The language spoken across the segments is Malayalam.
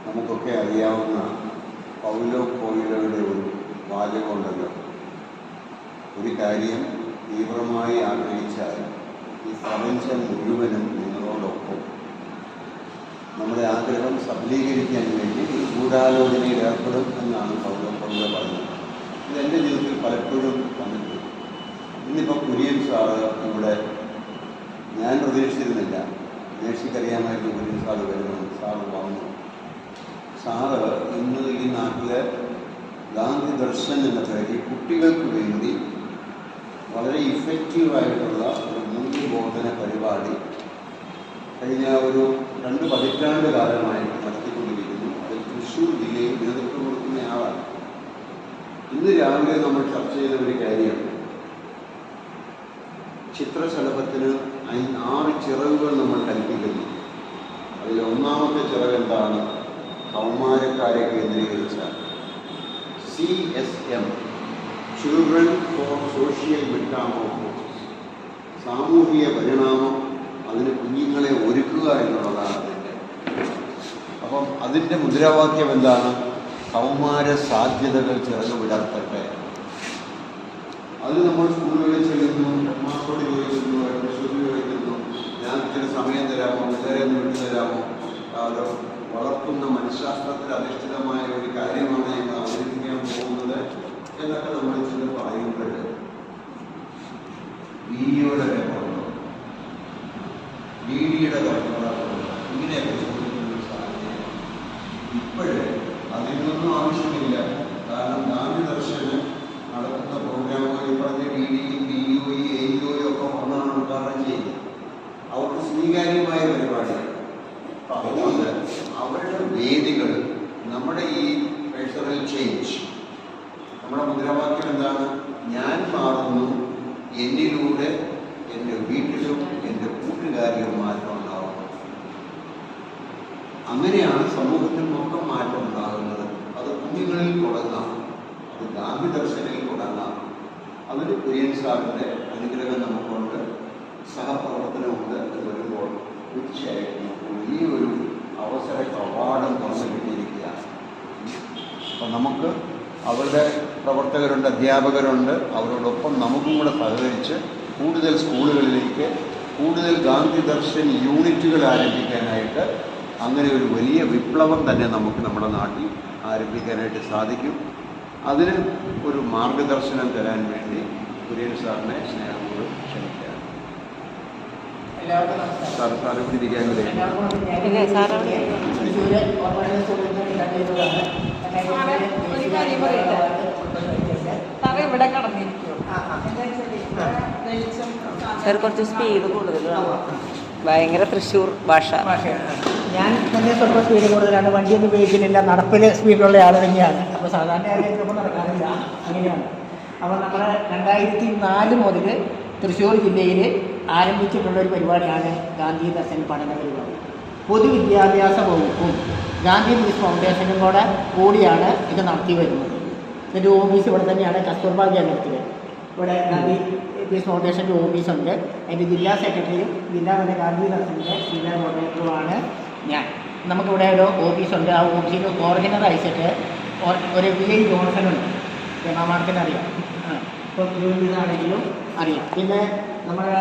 നമുക്കൊക്കെ അറിയാവുന്ന പൗലോ കൊയ്ലോയുടെ ഒരു വാചകമുണ്ടല്ലോ, ഒരു കാര്യം തീവ്രമായി ആഗ്രഹിച്ചാൽ ഈ പ്രപഞ്ചം മുഴുവനും നിങ്ങളോടൊപ്പം. നമ്മുടെ ആഗ്രഹം സഫലീകരിക്കാൻ വേണ്ടി ഒരു ഗൂഢാലോചനയിൽ ഏർപ്പെടും എന്നാണ് പൗലോ കൊയ്ലോ പറഞ്ഞത്. ഇത് എൻ്റെ ജീവിതത്തിൽ പലപ്പോഴും വന്നിട്ടുണ്ട്. ഇന്നിപ്പോൾ കുര്യൻ സാറ് ഇവിടെ, ഞാൻ പ്രതീക്ഷിച്ചിരുന്നില്ല, നേഴ്സിക്കറിയാമായിരുന്നു കുര്യൻ സാറ് വരുന്നത്. സാറ് വന്നു. സാറ് ഇന്ന് ഈ നാട്ടിലെ ഗാന്ധി ദർശൻ എന്ന പേരിൽ കുട്ടികൾക്ക് വേണ്ടി വളരെ ഇഫക്റ്റീവായിട്ടുള്ള ഒരു മൂല്യബോധന പരിപാടി കഴിഞ്ഞ ഒരു 2 പതിറ്റാണ്ട് കാലമായിട്ട് നടത്തിക്കൊണ്ടിരിക്കുന്നു. അതിൽ തൃശ്ശൂർ ജില്ലയിൽ നേതൃത്വം കൊടുക്കുന്ന ആളാണ്. ഇന്ന് രാവിലെ നമ്മൾ ചർച്ച ചെയ്ത ഒരു കാര്യം, ചിത്രശലഭത്തിന് 6 ചിറകുകൾ നമ്മൾ കൽപ്പിക്കുന്നു. അതിൽ ഒന്നാമത്തെ ചിറക് എന്താണ്? കൗമാരക്കാരെ കേന്ദ്രീകരിച്ച CSM, children four social metamorphosis, സാമൂഹിക പരിണാമം, അതിന് കുഞ്ഞുങ്ങളെ ഒരുക്കുക എന്നുള്ളതാണ് അതിൻ്റെ. അപ്പം അതിൻ്റെ മുദ്രാവാക്യം എന്താണ്? കൗമാര സാധ്യതകൾ ചിറക് വിടർത്തട്ടെ. അത് നമ്മൾ സ്കൂളുകളിൽ ചെല്ലുന്നു, ഹെഡ്മാസ്റ്ററോട് ചോദിക്കുന്നു, ഹെഡ്മിസ്റ്ററോട് ചോദിക്കുന്നു, ഞാൻ ഇച്ചിരി സമയം തരാമോ, വേറെ ഒന്ന് വിട്ടു തരാമോ, അത് വളർത്തുന്ന മനഃശാസ്ത്രത്തിൽ അധിഷ്ഠിതമായ ഒരു കാര്യമാണ് ഞങ്ങൾ അവതരിപ്പിക്കാൻ പോകുന്നത് എന്നൊക്കെ നമ്മൾ ചിലർ പറയുമ്പോൾ വീഡിയോയുടെ പേപ്പറുണ്ടോ, DDയുടെ പേപ്പറുണ്ടോ, ഇങ്ങനെയൊക്കെ ചോദിക്കുന്ന ഒരു സാഹചര്യം. ഇപ്പോഴേ അതിനൊന്നും ആവശ്യമില്ല. കാരണം ഗാന്ധി ദർശന് നടത്തുന്ന പ്രോഗ്രാമുകൾ ഈ പറഞ്ഞ DDയും DUയും AUയും ഒക്കെ ഒന്നാണ് ഉദ്ഘാടനം ചെയ്യുന്നത്. അവർക്ക് സ്വീകാര്യമായ പരിപാടിയാണ്. അതുകൊണ്ട് അവരുടെ വേദികൾ, നമ്മുടെ ഈ പേഴ്സണൽ ചേഞ്ച്, നമ്മുടെ മുദ്രാവാക്യം എന്താണ്? ഞാൻ മാറുന്നു, എന്നിലൂടെ എൻ്റെ വീട്ടിലും എൻ്റെ കൂട്ടുകാരിലും മാറ്റം ഉണ്ടാകുന്നു. അങ്ങനെയാണ് സമൂഹത്തിൽ മൊത്തം മാറ്റം ഉണ്ടാകുന്നത്. അത് കുഞ്ഞുങ്ങളിൽ തുടങ്ങാം, അത് ഗാന്ധി ദർശനിൽ തുടങ്ങാം. അതിന് കുര്യൻ സാറിൻ്റെ അനുഗ്രഹം നമുക്കുണ്ട്, സഹപ്രവർത്തനമുണ്ട് എന്ന് വരുമ്പോൾ തീർച്ചയായിട്ടും വലിയൊരു അവസര കവാടം തുറന്നു കിട്ടിയിരിക്കുകയാണ്. അപ്പം നമുക്ക് അവരുടെ പ്രവർത്തകരുണ്ട്, അധ്യാപകരുണ്ട്, അവരോടൊപ്പം നമുക്കും കൂടെ സഹകരിച്ച് കൂടുതൽ സ്കൂളുകളിലേക്ക് കൂടുതൽ ഗാന്ധി ദർശൻ യൂണിറ്റുകൾ ആരംഭിക്കാനായിട്ട്, അങ്ങനെ ഒരു വലിയ വിപ്ലവം തന്നെ നമുക്ക് നമ്മുടെ നാട്ടിൽ ആരംഭിക്കാനായിട്ട് സാധിക്കും. അതിന് ഒരു മാർഗദർശനം തരാൻ വേണ്ടി കുര്യൻ സാറിനെ സ്നേഹപൂർവ്വം ക്ഷണിക്കുകയാണ്. സാറ് ഇവിടെ ഇരിക്കാൻ സാർ കുറച്ച് സ്പീഡ് കൂടുതലാണ്, ഭയങ്കര തൃശ്ശൂർ ഭാഷ. ഞാൻ തന്നെ സ്വല്പം സ്പീഡ് കൂടുതലാണ്, വണ്ടിയൊന്നും ഉപയോഗിക്കുന്നില്ല, നടപ്പിൽ സ്പീഡിലുള്ള ആൾ തന്നെയാണ്. അപ്പോൾ സാധാരണ ആരെയൊക്കെ നടക്കാറില്ല, അങ്ങനെയാണ്. അപ്പോൾ നമ്മൾ 2004 മുതൽ തൃശ്ശൂർ ജില്ലയിൽ ആരംഭിച്ചിട്ടുള്ളൊരു പരിപാടിയാണ് ഗാന്ധി ദർശൻ പഠന പരിപാടി. പൊതുവിദ്യാഭ്യാസ വകുപ്പും ഗാന്ധി പീസ് ഫൗണ്ടേഷനും കൂടിയാണ് ഇത് നടത്തി വരുന്നത്. ഇതിൻ്റെ ഓഫീസ് ഇവിടെ തന്നെയാണ്, കസ്തൂർബ കേന്ദ്രത്തിൽ. ഇവിടെ ഗാന്ധി പീസ് ഫൗണ്ടേഷൻ്റെ ഓഫീസുണ്ട്. അതിൻ്റെ ജില്ലാ സെക്രട്ടറിയും ജില്ലാ ഗാന്ധി ദർശൻ്റെ ജില്ലാ കോർഡിനേറ്ററുമാണ് ഞാൻ. നമുക്കിവിടെ ഒരു ഓഫീസുണ്ട്. ആ ഓഫീസിൽ കോർഡിനറായിട്ട് ഒരു VI ജോൺസണുണ്ട്, രമാമാർക്കിനറിയാം. ഇപ്പോൾ തിരുവനന്തപുരത്താണെങ്കിലും അറിയാം. പിന്നെ നമ്മുടെ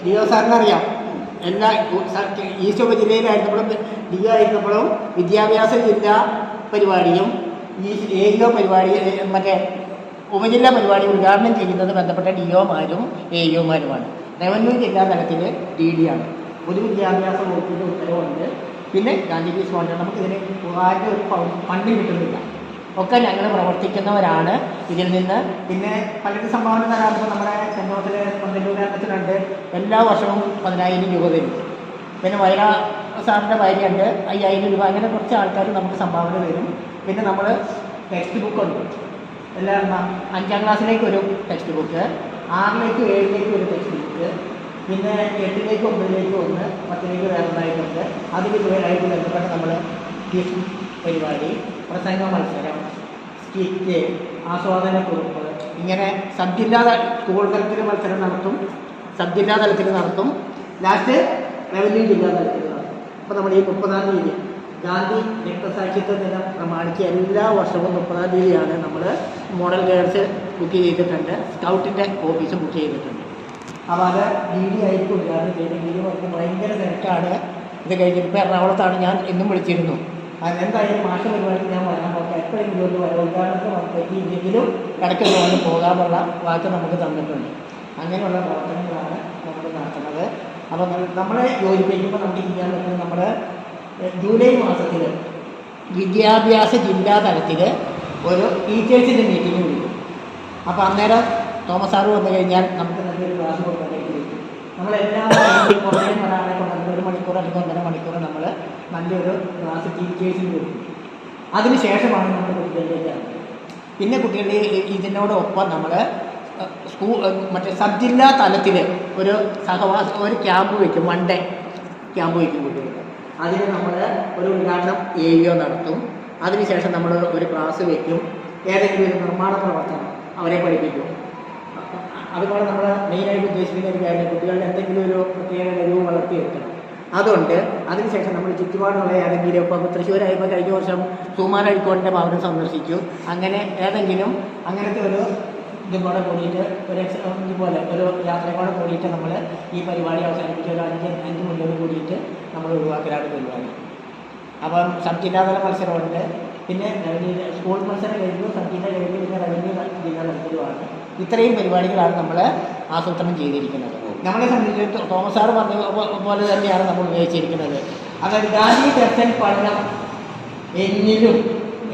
DO സാറിനറിയാം. എല്ലാ ഈസ്റ്റ് ഉപജില്ലയിലായിരുന്നപ്പോഴും DO ആയിരുന്നപ്പോഴും വിദ്യാഭ്യാസ ജില്ലാ പരിപാടിയും AEO പരിപാടി, മറ്റേ ഉപജില്ലാ പരിപാടി ഉദ്ഘാടനം ചെയ്യുന്നത് ബന്ധപ്പെട്ട DOമാരും AEOമാരുമാണ്. റവന്യൂ ജില്ലാ തലത്തിൽ DD ആണ്. പൊതുവിദ്യാഭ്യാസ വകുപ്പിൻ്റെ ഉത്തരവുണ്ട്. പിന്നെ ഗാന്ധി പീസ് ഫൗണ്ടേഷൻ, നമുക്കിതിന് ആരുടെ ഒരു ഫണ്ട് കിട്ടുന്നില്ല, ഒക്കെ ഞങ്ങൾ പ്രവർത്തിക്കുന്നവരാണ് ഇതിൽ നിന്ന്. പിന്നെ പലരും സംഭാവന തരാറുണ്ട്. നമ്മുടെ സെൻറ്റോസിൽ പന്തല്ലൂരാണ്ടത്തിലുണ്ട്, എല്ലാ വർഷവും 10,000 രൂപ തരും. പിന്നെ വൈറ സാറിൻ്റെ ഭാര്യയുണ്ട്, 5,000 രൂപ. അങ്ങനെ കുറച്ച് ആൾക്കാർ നമുക്ക് സംഭാവന തരും. പിന്നെ നമ്മൾ ടെക്സ്റ്റ് ബുക്കുണ്ട്. എല്ലാ 5ാം ക്ലാസ്സിലേക്ക് ഒരു ടെക്സ്റ്റ് ബുക്ക്, 6ലേക്കും 7ലേക്കും ഒരു ടെക്സ്റ്റ് ബുക്ക്, പിന്നെ 8ലേക്കും 9ലേക്കും ഒന്ന്, 10ലേക്ക് വേറൊന്നായിട്ടുണ്ട്. അതിൽ ഇതുവരായിട്ട് ബന്ധപ്പെട്ട് നമ്മൾ ക്വിസ് പരിപാടി, പ്രസംഗ മത്സരം, സ്കിറ്റ്, ആസ്വാദനക്കുറിപ്പ്, ഇങ്ങനെ സബ് ജില്ലാ സ്കൂൾ തലത്തിൽ മത്സരം നടത്തും, സബ് ജില്ലാ തലത്തിൽ നടത്തും, ലാസ്റ്റ് റവന്യൂ ജില്ലാ തലത്തിൽ നടത്തും. അപ്പോൾ നമ്മൾ ഈ 30-ാം തീയതി ഗാന്ധി രക്തസാക്ഷിത്വ ദിനം പ്രമാണിച്ച് എല്ലാ വർഷവും 30-ാം തീയതിയാണ് നമ്മൾ മോഡൽ ഗേൾസ് ബുക്ക് ചെയ്തിട്ടുണ്ട്, സ്കൗട്ടിൻ്റെ ഓഫീസ് ബുക്ക് ചെയ്തിട്ടുണ്ട്. അപ്പോൾ അത് DD ആയിരിക്കും ഉദ്ഘാടനം ചെയ്ത്. DD പറഞ്ഞ് ഭയങ്കര തിരക്കാണ്. ഇത് കഴിഞ്ഞിട്ട് ഇപ്പോൾ എറണാകുളത്താണ്, ഞാൻ എന്നും വിളിച്ചിരുന്നു. അതെന്തായാലും മാഷ പരിപാടിക്ക് ഞാൻ വരാൻ നോക്കാം, എപ്പോഴെങ്കിലും ഒരു ഉദ്ഘാടനത്തിന് പറ്റിയില്ലെങ്കിലും ഇടയ്ക്കൊന്ന് വന്ന് പോകാനുള്ള വാക്ക് നമുക്ക് തന്നിട്ടുണ്ട്. അങ്ങനെയുള്ള പ്രവർത്തനങ്ങളാണ് നമ്മൾ നടത്തുന്നത്. അപ്പോൾ നമ്മളെ യോജിപ്പിക്കുമ്പോൾ നമുക്ക് ചെയ്യാൻ പറ്റുന്നത്, നമ്മുടെ ജൂലൈ മാസത്തിൽ വിദ്യാഭ്യാസ ജില്ലാ തലത്തിൽ ഒരു ടീച്ചേഴ്സിൻ്റെ മീറ്റിംഗ് വിളിക്കും. അപ്പോൾ അന്നേരം തോമസ് സാറ് വന്നു കഴിഞ്ഞാൽ നമുക്ക് നല്ലൊരു ക്ലാസ് കൊടുക്കാൻ കഴിയും. നമ്മളെല്ലാവരും കുറേ ഒരാളെ കൊണ്ട് 1 മണിക്കൂർ അല്ലെങ്കിൽ 1.5 മണിക്കൂർ നമ്മൾ നല്ലൊരു ക്ലാസ് ടീച്ചേഴ്സിന് കൊടുക്കും. അതിന് ശേഷമാണ് നമ്മൾ കുട്ടികളിലേക്ക് ഇറങ്ങുന്നത്. പിന്നെ കുട്ടികളുടെ ഇതിനോടൊപ്പം നമ്മൾ മറ്റേ സബ് ജില്ലാ തലത്തിൽ ഒരു ഒരു ക്യാമ്പ് വയ്ക്കും, 1 ഡേ ക്യാമ്പ് വയ്ക്കും കുട്ടികൾക്ക്. അതിന് നമ്മൾ ഒരു ഉദ്ഘാടനം AEO നടത്തും. അതിനുശേഷം നമ്മൾ ഒരു ക്ലാസ് വയ്ക്കും, ഏതെങ്കിലും ഒരു നിർമ്മാണ പ്രവർത്തനം അവരെ പഠിപ്പിക്കും. അതുപോലെ നമ്മൾ മെയിനായിട്ട് ഉദ്ദേശിക്കുന്ന ഒരു കാര്യം, കുട്ടികളുടെ എന്തെങ്കിലും ഒരു പ്രത്യേക കഴിവ് വളർത്തിയെടുക്കണം. അതുകൊണ്ട് അതിനുശേഷം നമ്മൾ ചുറ്റുപാടുള്ള ഏതെങ്കിലും, ഇപ്പോൾ തൃശ്ശൂരായപ്പോൾ കഴിഞ്ഞ വർഷം സുമാർ അഴിക്കോടിൻ്റെ ഭവനം സന്ദർശിച്ചു. അങ്ങനെ ഏതെങ്കിലും അങ്ങനത്തെ ഒരു ഇതുപോലെ കൂടിയിട്ട് ഒരു ഇതുപോലെ ഒരു യാത്രയോടെ കൂടിയിട്ട് നമ്മൾ ഈ പരിപാടി അവസാനിപ്പിച്ച് ഒരു 5 മുന്നോട്ട് കൂടിയിട്ട് നമ്മൾ ഒഴിവാക്കലാണ് പരിപാടി. അപ്പം സബ് ജില്ലാതല മത്സരമുണ്ട്, പിന്നെ സ്കൂൾ മത്സരം കഴിഞ്ഞു, സബ് ജില്ല കഴിഞ്ഞു, പിന്നെ റവന്യൂ ജില്ലാ മത്സരമാണ്. ഇത്രയും പരിപാടികളാണ് നമ്മൾ ആസൂത്രണം ചെയ്തിരിക്കുന്നത്. നമ്മളെ സംബന്ധിച്ച് തോമസ് സാറ് പറഞ്ഞ പോലെ തന്നെയാണ് നമ്മൾ ഉപയോഗിച്ചിരിക്കുന്നത്. അതായത് ഗാന്ധി ദർശൻ പഠനം എന്നിലും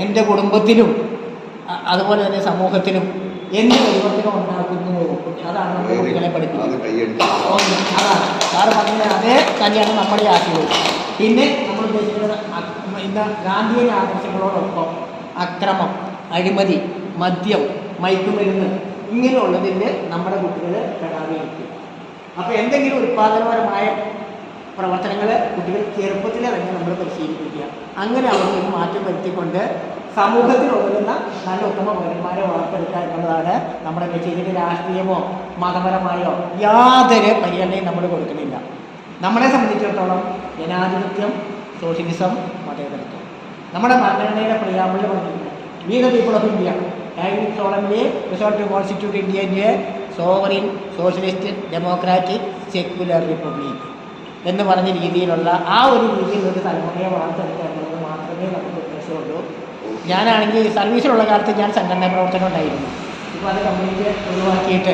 എൻ്റെ കുടുംബത്തിലും അതുപോലെ തന്നെ സമൂഹത്തിലും എന്ത് പരിവർത്തനം ഉണ്ടാക്കുന്നു, അതാണ് നമ്മൾ കുട്ടികളെ പഠിപ്പിക്കുന്നത്. അതാണ് സാറ് പറഞ്ഞത്, അതേ തന്നെയാണ് നമ്മുടെ ആശയവും. പിന്നെ നമ്മൾ ഉദ്ദേശിക്കുന്നത് ഇന്ന് ഗാന്ധിയൻ ആദർശങ്ങളോടൊപ്പം അക്രമം, അഴിമതി, മദ്യം, മയക്കുമരുന്ന് ഇങ്ങനെയുള്ളതിൽ നമ്മുടെ കുട്ടികൾ പെടാതെയിരിക്കും. അപ്പോൾ എന്തെങ്കിലും ഉത്പാദനപരമായ പ്രവർത്തനങ്ങൾ കുട്ടികൾ ചെറുപ്പത്തിലെ തന്നെ നമ്മൾ പരിശീലിപ്പിക്കുക. അങ്ങനെ അവർക്ക് മാറ്റം വരുത്തിക്കൊണ്ട് സമൂഹത്തിൽ ഒതുങ്ങുന്ന നല്ല ഉത്തമ പൗരന്മാരെ വാർത്തെടുക്കുക എന്നുള്ളതാണ് നമ്മുടെ ലക്ഷ്യം. ഇതിന് രാഷ്ട്രീയമോ മതപരമായോ യാതൊരു പരിഗണനയും നമ്മൾ കൊടുക്കുന്നില്ല. നമ്മളെ സംബന്ധിച്ചിടത്തോളം ജനാധിപത്യം, സോഷ്യലിസം, മതേതരത്വം. നമ്മുടെ ഭരണഘടനയുടെ പ്രിയാമ്പിളിൽ പറഞ്ഞിട്ടുണ്ട്, we the people of India having solemnly resolved to constitute India in a sovereign, socialist, democratic, secular republic എന്ന് പറഞ്ഞ രീതിയിലുള്ള ആ ഒരു രീതിയിൽ ഒരു തലമുറയെ വാർത്തെടുക്കുക എന്നുള്ളത് മാത്രമേ നമുക്ക് ഉദ്ദേശമുള്ളൂ. ഞാനാണെങ്കിൽ സർവീസിലുള്ള കാലത്ത് ഞാൻ സംഘടനാ പ്രവർത്തനം ഉണ്ടായിരുന്നു. ഇപ്പോൾ അത് കംപ്ലീറ്റ് ഒഴിവാക്കിയിട്ട്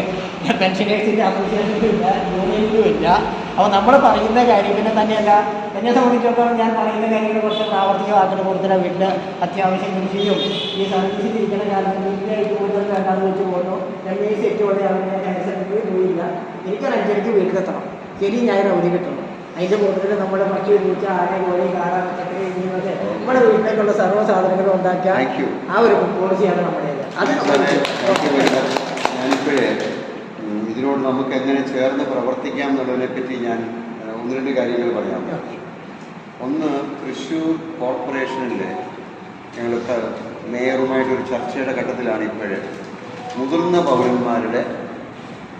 പെൻഷനേഴ്സിൻ്റെ അസോസിയേഷനും ഇല്ല, യൂണിയനിലും ഇല്ല. അപ്പോൾ നമ്മൾ പറയുന്ന കാര്യം പിന്നെ തന്നെയല്ല, എന്നെ സംബന്ധിച്ചിടത്തോളം ഞാൻ പറയുന്ന കാര്യങ്ങൾ കുറച്ച് പ്രാവർത്തികമാക്കുന്ന കൂടുതലാണ്. വീട്ടിൽ അത്യാവശ്യം കൃഷിയും ഈ സർവീസിൽ ഇരിക്കുന്ന കാലത്ത് വീട്ടിലായിട്ട് കൂടുതൽ വേണ്ടാന്ന് വെച്ച് പോകുന്നു. MAC ഏറ്റവും ഞാൻ ഹയർ സെക്കൻഡറി പോയില്ല. എനിക്കൊരഞ്ചരയ്ക്ക് വീട്ടിലെത്തണം, ശരി ഞായർ അവധി കിട്ടണം. അതിൻ്റെ കൂടുതൽ നമ്മുടെ പക്ഷി പൂച്ച, ആന, കോഴി, കാട, ചക്കര ഇങ്ങനെയൊക്കെ നമ്മുടെ വീട്ടിലേക്കുള്ള സർവ്വസാധനങ്ങളും ഉണ്ടാക്കിയ ആ ഒരു പോളിസിയാണ് നമ്മുടേത്. അത് ഞാനിപ്പോഴേ ഇതിനോട് നമുക്ക് എങ്ങനെ ചേർന്ന് പ്രവർത്തിക്കാം എന്നുള്ളതിനെ പറ്റി ഞാൻ 1-2 കാര്യങ്ങൾ പറയാം. ഒന്ന്, തൃശ്ശൂർ കോർപ്പറേഷനിലെ ഞങ്ങൾക്ക് മേയറുമായിട്ടൊരു ചർച്ചയുടെ ഘട്ടത്തിലാണ് ഇപ്പോഴേ മുതിർന്ന പൗരന്മാരുടെ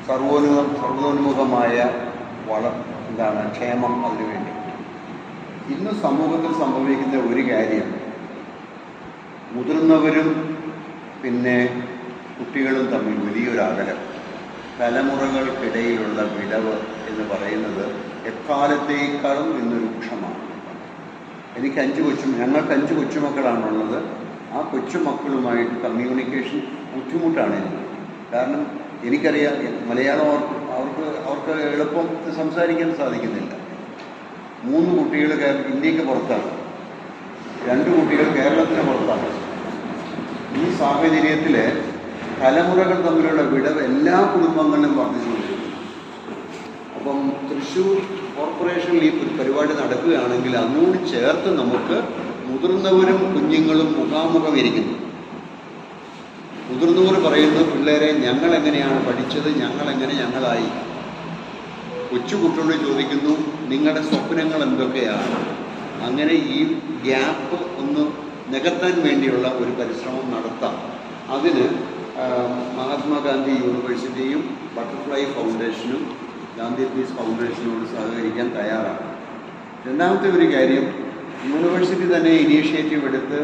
സർവോന്മുഖമായ ക്ഷേമം അതിനുവേണ്ടി. ഇന്ന് സമൂഹത്തിൽ സംഭവിക്കുന്ന ഒരു കാര്യം, മുതിർന്നവരും പിന്നെ കുട്ടികളും തമ്മിൽ വലിയൊരു അകലം, തലമുറകൾക്കിടയിലുള്ള വിടവ് എന്ന് പറയുന്നത് എക്കാലത്തേക്കാളും ഇന്ന് രൂക്ഷമാണ്. ഞങ്ങൾക്ക് 5 കൊച്ചുമക്കളാണുള്ളത്. ആ കൊച്ചുമക്കളുമായിട്ട് കമ്മ്യൂണിക്കേഷൻ ബുദ്ധിമുട്ടാണ് എനിക്ക്. കാരണം എനിക്കറിയാം മലയാളം അവർക്ക് എളുപ്പം സംസാരിക്കാൻ സാധിക്കുന്നില്ല. 3 കുട്ടികൾ ഇന്ത്യക്ക് പുറത്താണ്, 2 കുട്ടികൾ കേരളത്തിന് പുറത്താണ്. ഈ സാഹചര്യത്തിൽ തലമുറകൾ തമ്മിലുള്ള വിടവ് എല്ലാ കുടുംബങ്ങളിലും വർദ്ധിച്ചുകൊണ്ടിരിക്കുന്നു. അപ്പം തൃശ്ശൂർ കോർപ്പറേഷനിൽ ഈ പരിപാടി നടക്കുകയാണെങ്കിൽ അതിനോട് ചേർത്ത് നമുക്ക് മുതിർന്നവരും കുഞ്ഞുങ്ങളും മുഖാമുഖം ഇരിക്കുന്നു. മുതിർന്നവർ പറയുന്നു, പിള്ളേരെ ഞങ്ങളെങ്ങനെയാണ് പഠിച്ചത്, ഞങ്ങളായി. കൊച്ചുകുട്ടികളോട് ചോദിക്കുന്നു, നിങ്ങളുടെ സ്വപ്നങ്ങൾ എന്തൊക്കെയാണ്. അങ്ങനെ ഈ ഗ്യാപ്പ് ഒന്ന് നികത്താൻ വേണ്ടിയുള്ള ഒരു പരിശ്രമം നടത്താം. അതിന് മഹാത്മാഗാന്ധി യൂണിവേഴ്സിറ്റിയും ബട്ടർഫ്ലൈ ഫൗണ്ടേഷനും ഗാന്ധി പീസ് ഫൗണ്ടേഷനോട് സഹകരിക്കാൻ തയ്യാറാണ്. രണ്ടാമത്തെ ഒരു കാര്യം, യൂണിവേഴ്സിറ്റി തന്നെ ഇനീഷ്യേറ്റീവ് എടുത്ത്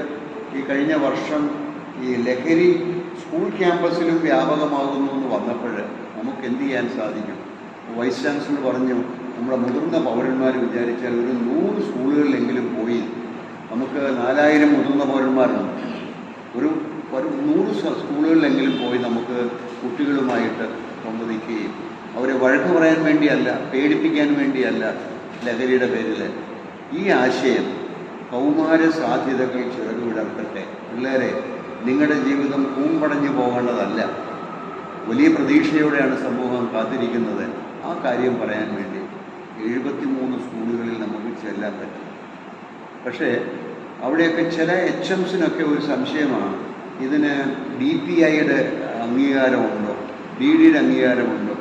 ഈ കഴിഞ്ഞ വർഷം ഈ ലഹരി സ്കൂൾ ക്യാമ്പസിലും വ്യാപകമാകുന്നു എന്ന് വന്നപ്പോൾ നമുക്ക് എന്ത് ചെയ്യാൻ സാധിക്കും? വൈസ് ചാൻസലർ പറഞ്ഞു, നമ്മുടെ മുതിർന്ന പൗരന്മാർ വിചാരിച്ചാൽ ഒരു 100 സ്കൂളുകളിലെങ്കിലും പോയി, നമുക്ക് 4000 മുതിർന്ന പൗരന്മാരുണ്ട്, ഒരു 100 സ്കൂളുകളിലെങ്കിലും പോയി നമുക്ക് കുട്ടികളുമായിട്ട് സംവദിക്കുകയും അവരെ വഴക്ക് പറയാൻ വേണ്ടിയല്ല, പേടിപ്പിക്കാൻ വേണ്ടിയല്ല ലഹരിയുടെ പേരിൽ. ഈ ആശയം കൗമാര സാധ്യതകൾ ചിറകുവിടർത്തട്ടെ. പിള്ളേരെ, നിങ്ങളുടെ ജീവിതം കൂമ്പടഞ്ഞു പോകേണ്ടതല്ല, വലിയ പ്രതീക്ഷയോടെയാണ് സമൂഹം കാത്തിരിക്കുന്നത്. ആ കാര്യം പറയാൻ വേണ്ടി 73 സ്കൂളുകളിൽ നമുക്ക് ചെല്ലാൻ പറ്റും. പക്ഷേ അവിടെയൊക്കെ ചില HMസിനൊക്കെ ഒരു സംശയമാണ്, ഇതിന് DPIയുടെ അംഗീകാരമുണ്ടോ, DDയുടെ അംഗീകാരമുണ്ടോ?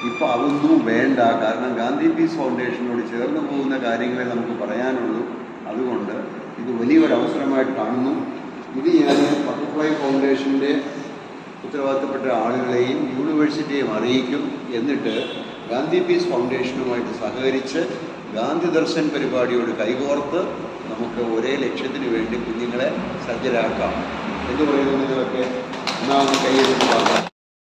ഇപ്പോൾ അതൊന്നും വേണ്ട. കാരണം ഗാന്ധി പീസ് ഫൗണ്ടേഷനോട് ചേർന്ന് പോകുന്ന കാര്യങ്ങളെ നമുക്ക് പറയാനുള്ളൂ. അതുകൊണ്ട് ഇത് വലിയൊരു അവസരമായിട്ട് കാണുന്നു. ഇത് ഞാൻ ബട്ടർഫ്ലൈ ഫൗണ്ടേഷൻ്റെ ഉത്തരവാദിത്തപ്പെട്ട ആളുകളെയും യൂണിവേഴ്സിറ്റിയെയും അറിയിക്കും. എന്നിട്ട് ഗാന്ധി പീസ് ഫൗണ്ടേഷനുമായിട്ട് സഹകരിച്ച് ഗാന്ധി ദർശൻ പരിപാടിയോട് കൈകോർത്ത് നമുക്ക് ഒരേ ലക്ഷ്യത്തിന് വേണ്ടി കുഞ്ഞുങ്ങളെ സജ്ജരാക്കാം എന്ന് പറയുന്നത്. നിങ്ങളൊക്കെ ഒന്നാമത് കൈയെടുത്ത്